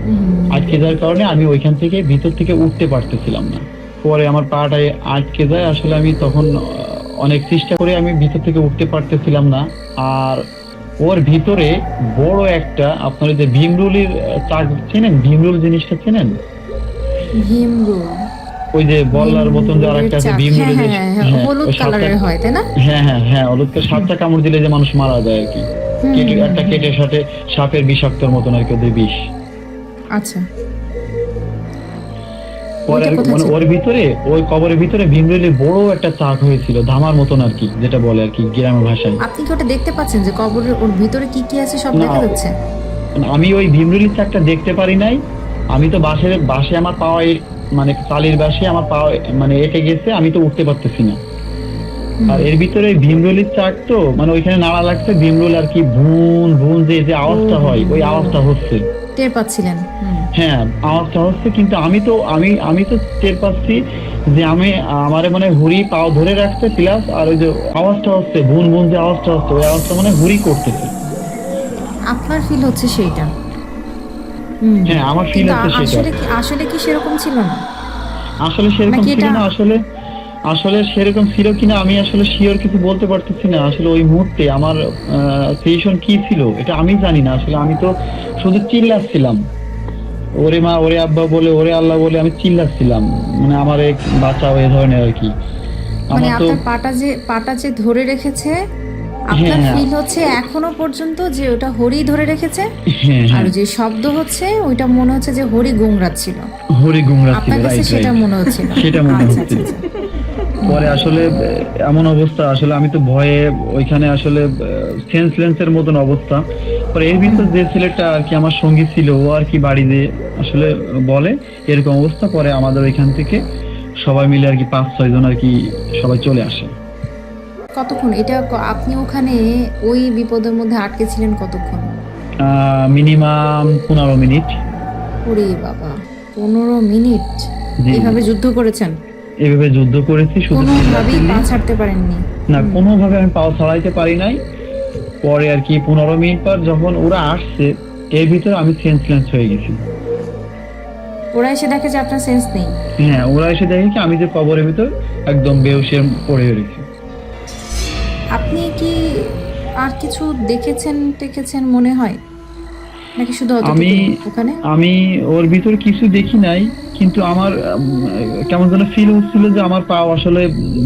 হুম। আটকে যাওয়ার কারণে আমি ওইখান থেকে ভিতর থেকে উঠতে পারতেছিলাম না। পরে আমার পাটায় আটকে যায়, আসলে আমি তখন অনেক চেষ্টা করে আমি ভিতর থেকে উঠতে পারতেছিলাম না। আর ওর ভিতরে বড় একটা আপনার ওই যে ভীমরুলের চাক চেনেন, ভীমরুল জিনিসটা চেনেন? ভীমরুল? ওই যে বল্লার মতন যে আরেকটা আছে চাক, হ্যাঁ ভীমরুলের যে, হ্যাঁ হ্যাঁ, হ্যাঁ হলুদ ওই কালারের হয় তাই না? হ্যাঁ হ্যাঁ হ্যাঁ, হলুদকে 7টা কামড় দিলে যে মানুষ মারা যায় আর কি। হুম, হুম, একটা হুম। কেটের সাথে সাপের বিষাক্তর মতন আর কি ওদের বিষ। আচ্ছা, পরে ওইটা কোথায় মানে ছিল? ওর ভিতরে ওই কবরের ভিতরে ভীমরুলের বড় একটা চাক হয়েছিল, ধামার মতন আর কি যেটা বলে আর কি গ্রামের ভাষায়। আপনি কি ওটা দেখতে পাচ্ছেন যে কবরের ওর ভিতরে কি কি আছে সব না, দেখা যাচ্ছে? আমি ওই ভীমরুলের চাকটা দেখতে পারি নাই। আমি তো বাসে আমার পাওয়া মানে চালির বাসে আমার পাওয়া মানে এঁটে গেছে, আমি তো উঠতে পারতেছি না। আর এর ভিতরে ওই ভীমরুলের চাক, তো মানে ওইখানে নাড়া লাগছে ভীমরুল আর কি, ভুন ভুন যে আওয়াজটা হয়, ওই আওয়াজটা হচ্ছে। টের পাচ্ছিলেন? হুম। হ্যাঁ, আওয়াজটা হচ্ছে, কিন্তু আমি তো টের পাচ্ছি যে আমারে মানে হুড়ি পাও ধরে রাখছে, প্লাস আর ওই যে আওয়াজটা হচ্ছে ভুন ভুন যে আওয়াজটা হচ্ছে, ওই আওয়াজটা মানে হুড়ি করতেছে। আপনার ফিল হচ্ছে সেইটা? হুম। হ্যাঁ, আমার ফিল কিন্তু হচ্ছে সেটা। আসলে কি সেরকম ছিল না? আসলে সেরকম নাকি ছিল এটা? না, আসলে সেরকম ছিল কিনা আমি আসলে শিওর কিছু বলতে পারতেছি না। আসলে ওই মুহূর্তে আমার সিচুয়েশন কি ছিল এটা আমি জানি না। আসলে আমি তো শুধু চিল্লাচ্ছিলাম, ওরে মা, ওরে আব্বা বলে, ওরে আল্লাহ বলে আমি চিল্লাচ্ছিলাম, মানে আমার এক বাঁচাও, এই ধরনের আর কি। মানে আমার তো আপনার পাটা যে ধরে রেখেছে, আপনার হ্যাঁ ফিল হচ্ছে এখনো পর্যন্ত যে ওটা হরি ধরে রেখেছে, হ্যাঁ আর হ্যাঁ, যে শব্দ হচ্ছে ওইটা মনে হচ্ছে যে হরি গুংরাচ্ছিল। হরি গুমরা ছিল, আপনার কাছে রাইট সেটা রাইট, মনে হচ্ছিল? সেটা মনে আচ্ছা হচ্ছিল। আচ্ছা আচ্ছা। পরে আসলে এমন অবস্থা, আসলে আমি তো ভয়ে ওইখানে আসলে সেন্সলেন্সের মতন অবস্থা। পরে এর ভিতর যে ছেলেটা আর কি আমার সঙ্গী ছিল, ও আর কি বাড়িতে আসলে বলে এরকম অবস্থা। পরে আমাদের ওইখান থেকে সবাই মিলে আর কি 5-6 জন আর কি সবাই চলে আসে। কতক্ষণ এটা আপনি ওখানে ওই বিপদের মধ্যে আটকে ছিলেন কতক্ষণ? Minimum 15 minute. ওরে বাবা, 15 মিনিট জি। এভাবে যুদ্ধ করেছেন? এভাবে যুদ্ধ করেছি, শুধু কোনোভাবেই পা ছাড়তে পারেননি? না, কোনোভাবে আমি পাও ছাড়াইতে পারি নাই। পরে আর কি 15 মিনিট পর যখন ওরা আসছে, এর ভিতরে আমি সেন্সলেস হয়ে গেছি। ওরা এসে দেখে যে আপনার সেন্স নেই? হ্যাঁ, ওরা এসে দেখে কি আমি যে কবরের ভিতর একদম বেহুশে পড়ে রয়েছি। আপনি কি আর কিছু দেখেছেন মনে হয়, নাকি শুধু আমি ওখানে? আমি ওর ভিতর কিছু দেখি নাই, কিন্তু আমার কেমন যেন ফিল হচ্ছিল যে আমার পাও আসলে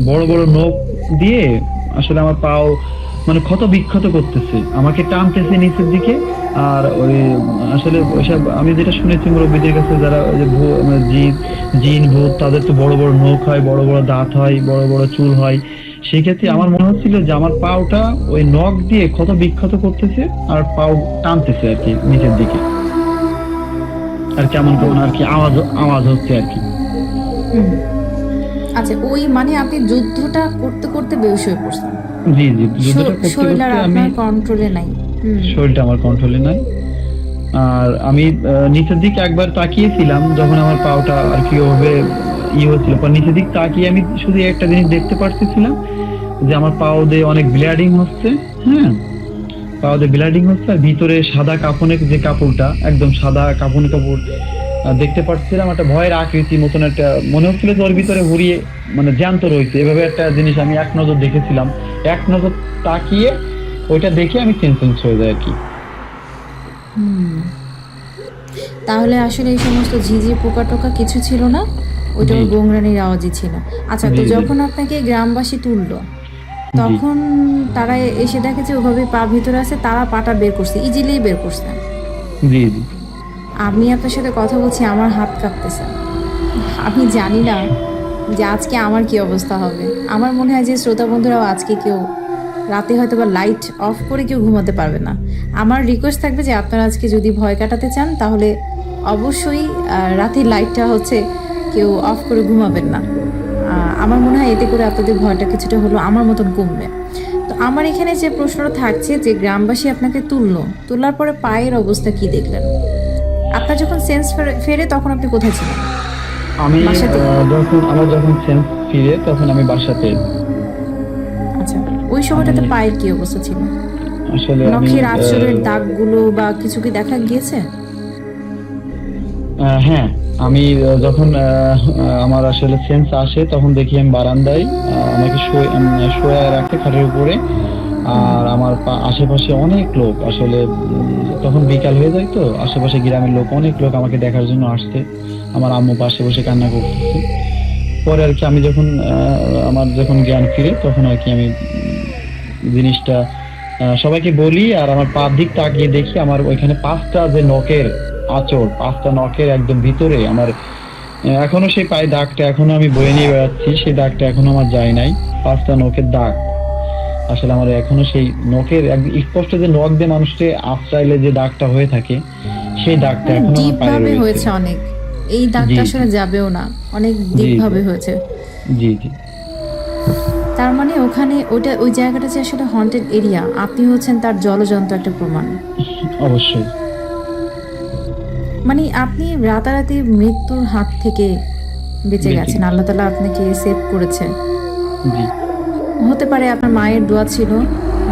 বড় বড় নখ দিয়ে আসলে আমার পাও মানে ক্ষত বিক্ষত করতেছে, আমাকে টানতেছে নিচের দিকে। আর ওই আসলে ওইসব আমি যেটা শুনেছি মুরব্বীদের কাছে, যারা ওই যে মানে জিন ভূত, তাদের তো বড় বড় নখ হয়, বড় বড় দাঁত হয়, বড় বড় চুল হয়। সেই ক্ষেত্রে আমার মনে হচ্ছিল যে আমার পাওটা ওই নখ দিয়ে ক্ষত বিক্ষত করতেছে আর পাও টানতেছে আর কি নিচের দিকে, আর কেমন কেমন আর কি আওয়াজ হচ্ছে আর কি। আচ্ছা, ওই মানে আপনি যুদ্ধটা করতে করতে বেহুশ হয়ে পড়ছেন? জি জি, যুদ্ধটা করতে শরীর আর করতে আমি আপনার কন্ট্রোলে নাই? শরীরটা আমার কন্ট্রোলে নাই। আর আমি নিচের দিকে একবার তাকিয়েছিলাম যখন আমার পাওটা আর কি ওভাবে হচ্ছিল, পর নিচের দিক তাকিয়ে আমি শুধু একটা জিনিস দেখতে পারতেছিলাম যে আমার পাও দিয়ে অনেক ব্লিডিং হচ্ছে। হ্যাঁ, পাও দিয়ে ব্লিডিং হচ্ছে, আর ভিতরে সাদা কাফনের যে কাপড়টা, একদম সাদা কাপড় দেখতে পাচ্ছিলাম। একটা ভয়ের আকৃতি মতন একটা মনে হচ্ছিল যে ওর ভিতরে হুড়িয়ে মানে জ্যান্ত রয়েছে, এভাবে একটা জিনিস আমি এক নজর দেখেছিলাম। এক নজর তাকিয়ে ওইটা দেখে আমি সেন্সলেস হয়ে যাই আর কি। তাহলে আসলে এই সমস্ত ঝিঝি পোকা টোকা কিছু ছিল না, ওইটা ওর গোংরানির আওয়াজই ছিল। আচ্ছা, তো যখন আপনাকে গ্রামবাসী তুললো, তখন তারা এসে দেখে যে ওভাবে পা ভিতরে আছে, তারা পাটা বের করছে, ইজিলি বের করছে? জি জি। আমি আপনার সাথে কথা বলছি, আমার হাত কাঁপতেছে। আমি জানি না যে আজকে আমার কি অবস্থা হবে। আমার মনে হয় যে শ্রোতা বন্ধুরাও আজকে কেউ রাতে হয়তো বা লাইট অফ করে কেউ ঘুমাতে পারবে না। আমার রিকোয়েস্ট থাকবে যে আপনারা আজকে যদি ভয় কাটাতে চান, তাহলে অবশ্যই রাতের লাইটটা কেউ অফ করে ঘুমাবেন না। আমার মনে হয় এতে করে আপনাদের ভয়টা কিছুটা হলো আমার মতন কমবে। তো আমার এখানে যে প্রশ্নটা থাকছে, যে গ্রামবাসী আপনাকে তোলার পরে পায়ের অবস্থা কি দেখলেন? আপনার যখন সেন্স ফেরে তখন আপনি কোথায় ছিলেন? আমি যখন সেন্স ফিরে তখন আমি বাসাতে। আচ্ছা, ওই সময়টাতে পায়ের কি অবস্থা ছিল? আসলে নখের আঁচড়ের দাগগুলো বা কিছু কি দেখা গিয়েছে? হ্যাঁ, আমি যখন আমার আসলে সেন্স আসে তখন দেখি আমি বারান্দায় আমাকে শোয়া রাখে খাটের উপরে। আর আমার আশেপাশে অনেক লোক, আসলে তখন বিকাল হয়ে যায়, তো আশেপাশে গ্রামের লোক অনেক লোক আমাকে দেখার জন্য আসছে। আমার আম্মু পাশে বসে কান্না করতেছে। পরে আর কি আমি যখন আমার যখন জ্ঞান ফিরে তখন আর কি আমি জিনিসটা সবাইকে বলি, আর আমার পা দিক তাকিয়ে দেখি আমার ওইখানে 5টা যে নখের আঁচড়, 5টা নখের একদম ভিতরে আমার এখনো সেই পায়ে দাগটা এখনো আমি বয়ে নিয়ে বেড়াচ্ছি, সেই দাগটা এখনো আমার যায় নাই। 5টা নখের দাগ, আসলে আমার এখনো সেই নখের স্পষ্ট যে নখ দিয়ে মানুষকে আশ্রাইলে যে দাগটা হয়ে থাকে, সেই দাগটা এখনো আমার পায়ে রয়েছে। হয়েছে অনেক, এই দাগটা আসলে যাবেও না, অনেক ডিপ ভাবে হয়েছে। জি জি। তার মানে ওখানে ওই জায়গাটা যে আসলে হন্টেড এরিয়া, আপনি হচ্ছেন তার জলজন্ত একটা প্রমাণ। অবশ্যই। মানে আপনি রাতারাতি মৃত্যুর হাত থেকে বেঁচে গেছেন, আল্লাহ তাআলা আপনাকে সেভ করেছে। জি। হতে পারে আপনার মায়ের দোয়া ছিল,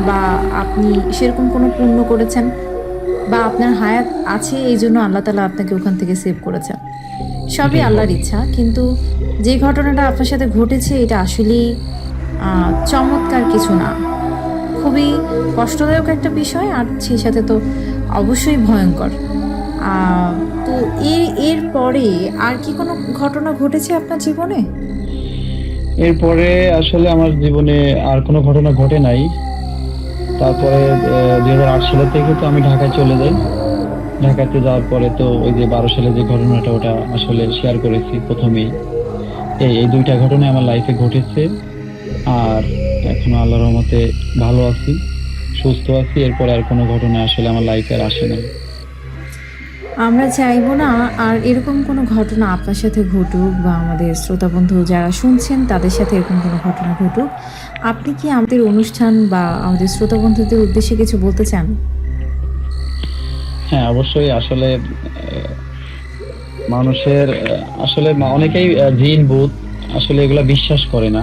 বা আপনি সেরকম কোনো পুণ্য করেছেন, বা আপনার হায়াত আছে এই জন্য আল্লাহ তাআলা আপনাকে ওখান থেকে সেভ করেছেন। সবই আল্লাহর ইচ্ছা। কিন্তু যে ঘটনাটা আপনার সাথে ঘটেছে, এটা আসলেই চমৎকার কিছু না, খুবই কষ্টদায়ক একটা বিষয়, আর সেই সাথে তো অবশ্যই ভয়ঙ্কর। তো এর পরে আর কি কোনো ঘটনা ঘটেছে আপনার জীবনে? এরপরে আসলে আমার জীবনে আর কোনো ঘটনা ঘটে নাই। তারপরে 2008 সালে থেকে তো আমি ঢাকায় চলে যাই। ঢাকাতে যাওয়ার পরে তো ওই যে 12 সালে যে ঘটনাটা, ওটা আসলে শেয়ার করেছি প্রথমেই। এই দুইটা ঘটনা আমার লাইফে ঘটেছে। আর এখনো আল্লাহর রহমতে ভালো আছি, সুস্থ আছি। এরপরে আর কোনো ঘটনা আসলে আমার লাইফে আর আসে নাই। আমরা চাইবো না আর এরকম কোনো ঘটনা আপনার সাথে ঘটুক বা আমাদের শ্রোতা বন্ধু যারা শুনছেন তাদের সাথে এরকম কোনো ঘটনা ঘটুক। আপনি কি আমাদের অনুষ্ঠান বা আমাদের শ্রোতা বন্ধুদের উদ্দেশ্যে কিছু বলতে চান? হ্যাঁ, অবশ্যই। আসলে মানুষের আসলে অনেকেই জিন ভূত আসলে এগুলা বিশ্বাস করে না।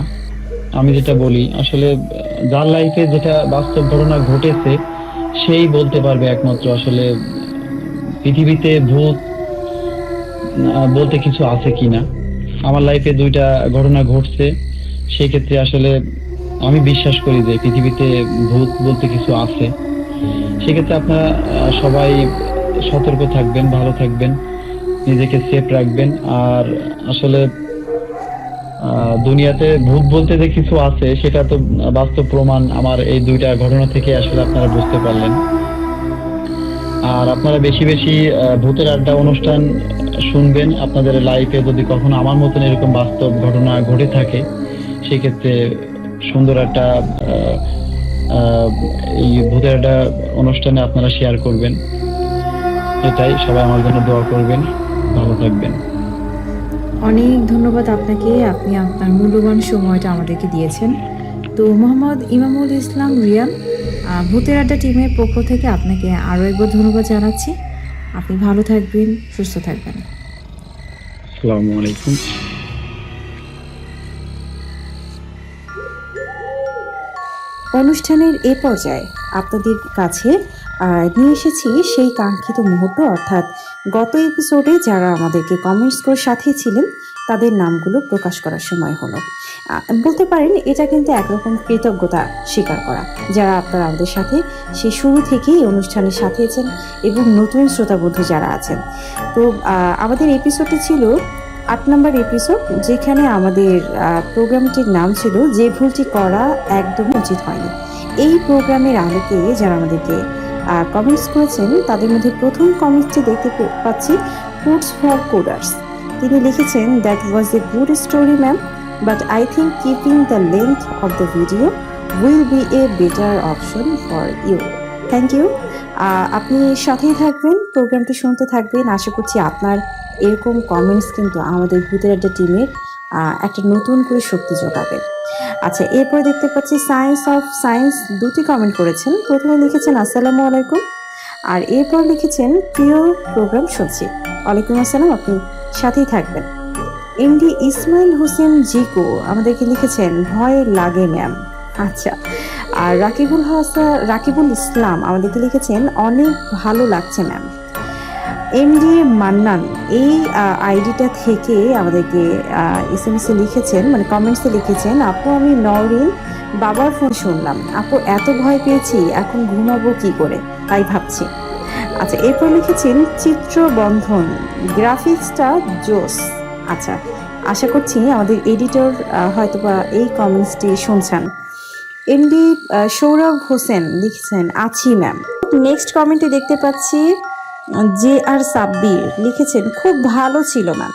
আমি যেটা বলি, আসলে যার লাইফে যেটা বাস্তব ঘটনা ঘটেছে সেই বলতে পারবে একমাত্র আসলে পৃথিবীতে ভূত বলতে কিছু আছে কিনা। আমার লাইফে দুইটা ঘটনা ঘটছে, সেই ক্ষেত্রে আসলে আমি বিশ্বাস করি যে পৃথিবীতে ভূত বলতে কিছু আছে। সেক্ষেত্রে আপনারা সবাই সতর্ক থাকবেন, ভালো থাকবেন, নিজেকে সেফ রাখবেন। আর আসলে দুনিয়াতে ভূত বলতে যে কিছু আছে সেটা তো বাস্তব প্রমাণ আমার এই দুইটা ঘটনা থেকে আসলে আপনারা বুঝতে পারলেন। আর আপনারা বেশি বেশি ভূতের আড্ডা অনুষ্ঠান শুনবেন। আপনাদের লাইফে যদি কখনো আমার মতন এরকম বাস্তব ঘটনা ঘটে থাকে, সেক্ষেত্রে সুন্দর একটা এই ভূতের আড্ডা অনুষ্ঠানে আপনারা শেয়ার করবেন। এটাই, সবাই আমার জন্য দোয়া করবেন, ভালো থাকবেন। অনেক ধন্যবাদ আপনাকে, আপনি আপনার মূল্যবান সময়টা আমাদেরকে দিয়েছেন। তো মোহাম্মদ ইমামুল ইসলাম রিয়ান, ভূতের আড্ডা টিমের পক্ষ থেকে আপনাকে আরও একবার ধন্যবাদ জানাচ্ছি। আপনি ভালো থাকবেন, সুস্থ থাকবেন। আসসালামু আলাইকুম। অনুষ্ঠানের এ পর্যায়ে আপনাদের কাছে নিয়ে এসেছি সেই কাঙ্ক্ষিত মুহূর্ত, অর্থাৎ গত এপিসোডে যারা আমাদেরকে কমেন্টস করে সাথে ছিলেন তাদের নামগুলো প্রকাশ করার সময় হলো। বলতে পারেন এটা কিন্তু একরকম কৃতজ্ঞতা স্বীকার করা, যারা আপনারা আমাদের সাথে সেই শুরু থেকেই অনুষ্ঠানের সাথে আছেন এবং নতুন শ্রোতাবন্ধু যারা আছেন। তো আমাদের এপিসোডটি ছিল 8 নম্বর এপিসোড, যেখানে আমাদের প্রোগ্রামটির নাম ছিল যে ভুলটি করা একদম উচিত হয়নি। এই প্রোগ্রামের আলোকে যারা আমাদেরকে কমেন্টস করেছেন তাদের মধ্যে প্রথম কমেন্টটি দেখতে পাচ্ছি ফুডস ফর কোডার্স। তিনি লিখেছেন, that was a good story ma'am, but I think keeping the length of the video will be a better option for you. Thank you. আপনি সাথেই থাকবেন, প্রোগ্রামটি শুনতে থাকবেন। আশা করছি আপনার এরকম কমেন্টস কিন্তু আমাদের ভূতের আড্ডা টিমের একটা নতুন করে শক্তি যোগাবে। আচ্ছা, এরপরে দেখতে পাচ্ছি সায়েন্স অফ সায়েন্স দুটি কমেন্ট করেছেন। প্রথমে লিখেছেন আসসালামু আলাইকুম, আর এরপর লিখেছেন প্রিয় প্রোগ্রাম শুনছি। ওয়ালাইকুম আসসালাম, আপনি সাথেই থাকবেন। এমডি ইসমাইল হোসেন জিকো আমাদেরকে লিখেছেন ভয় লাগে ম্যাম। আচ্ছা, আর রাকিবুল ইসলাম আমাদেরকে লিখেছেন অনেক ভালো লাগছে ম্যাম। এমডি মান্নান এই আইডিটা থেকে আমাদেরকে এসএমএসে লিখেছেন, মানে কমেন্টসে লিখেছেন, আপু আমি নওরিন বাবার ফোন শুনলাম, আপু এত ভয় পেয়েছি এখন ঘুমাবো কি করে তাই ভাবছি। আচ্ছা, এরপর লিখেছেন চিত্রবন্ধন গ্রাফিক্সটা জোস। আচ্ছা, আশা করছি আমাদের এডিটর হয়তোবা এই কমেন্টসটি শুনছেন। এমডি সৌরভ হোসেন লিখছেন আছি ম্যাম। নেক্সট কমেন্টে দেখতে পাচ্ছি জে আর সাব্বির লিখেছেন খুব ভালো ছিল ম্যাম।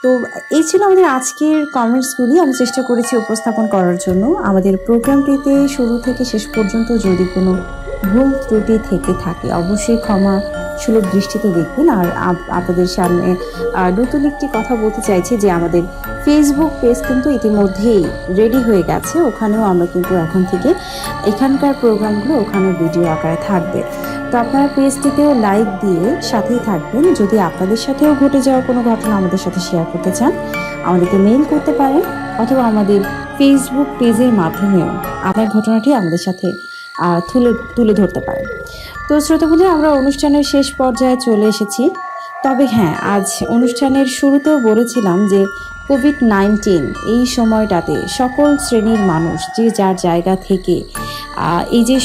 তো এই ছিল আমাদের আজকের কমেন্টসগুলি, আমি চেষ্টা করেছি উপস্থাপন করার জন্য। আমাদের প্রোগ্রামটিতে শুরু থেকে শেষ পর্যন্ত যদি কোনো ভুল ত্রুটি থেকে থাকে অবশ্যই ক্ষমা সুলভ দৃষ্টিতে দেখবেন। আর আপনাদের সামনে নতুন একটি কথা বলতে চাইছি যে আমাদের ফেসবুক পেজ কিন্তু ইতিমধ্যেই রেডি হয়ে গেছে, ওখানেও আমরা কিন্তু এখন থেকে এখানকার প্রোগ্রামগুলো ওখানে ভিডিও আকারে থাকবে। তো আপনারা পেজটিতেও লাইক দিয়ে সাথেই থাকবেন। যদি আপনাদের সাথেও ঘটে যাওয়া কোনো ঘটনা আমাদের সাথে শেয়ার করতে চান আমাদেরকে মেইল করতে পারেন, অথবা আমাদের ফেসবুক পেজের মাধ্যমেও আপনার ঘটনাটি আমাদের সাথে তুলে ধরতে পারেন। তো শ্রোতাবন্ধু, আমরা অনুষ্ঠানের শেষ পর্যায়ে চলে এসেছি। তবে হ্যাঁ, আজ অনুষ্ঠানের শুরুতেও বলেছিলাম যে কোভিড-19 এই সময়টাতে সকল শ্রেণীর মানুষ যে যার জায়গা থেকে এই যে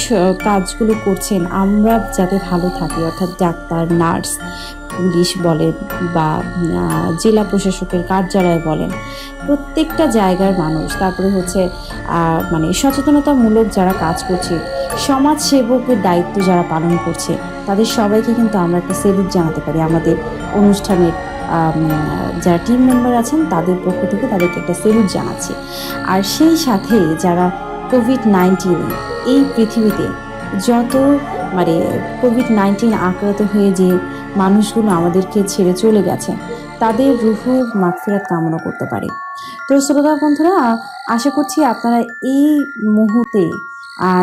কাজগুলো করছেন আমরা যাতে ভালো থাকি, অর্থাৎ ডাক্তার, নার্স, পুলিশ বলেন বা জেলা প্রশাসকের কার্যালয় বলেন, প্রত্যেকটা জায়গার মানুষ, তারপরে হচ্ছে মানে সচেতনতামূলক যারা কাজ করছে, সমাজ সেবকের দায়িত্ব যারা পালন করছে, তাদের সবাইকে কিন্তু আমরা একটা সেলুট জানাতে পারি আমাদের অনুষ্ঠানের যারা টিম মেম্বার আছেন তাদের পক্ষ থেকে তাদেরকে একটা সেলুট জানাচ্ছি। আর সেই সাথে যারা কোভিড-19 এই পৃথিবীতে যত মানে কোভিড-19 আক্রান্ত হয়ে যে মানুষগুলো আমাদেরকে ছেড়ে চলে গেছে তাদের রুহুর মাগফিরাত কামনা করতে পারি। তো শ্রোতা বন্ধুরা, আশা করছি আপনারা এই মুহূর্তে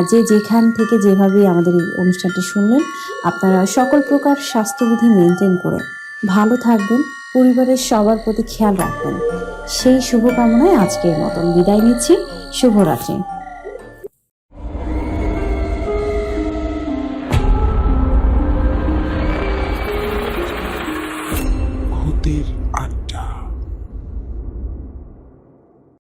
যে যেখান থেকে যেভাবে আমাদের এই অনুষ্ঠানটি শুনলেন, আপনারা সকল প্রকার স্বাস্থ্যবিধি মেনটেন করে ভালো থাকবেন, পরিবারের সবার প্রতি খেয়াল রাখবেন। সেই শুভকামনায় আজকের মতন বিদায় নিচ্ছি। শুভরাত্রি।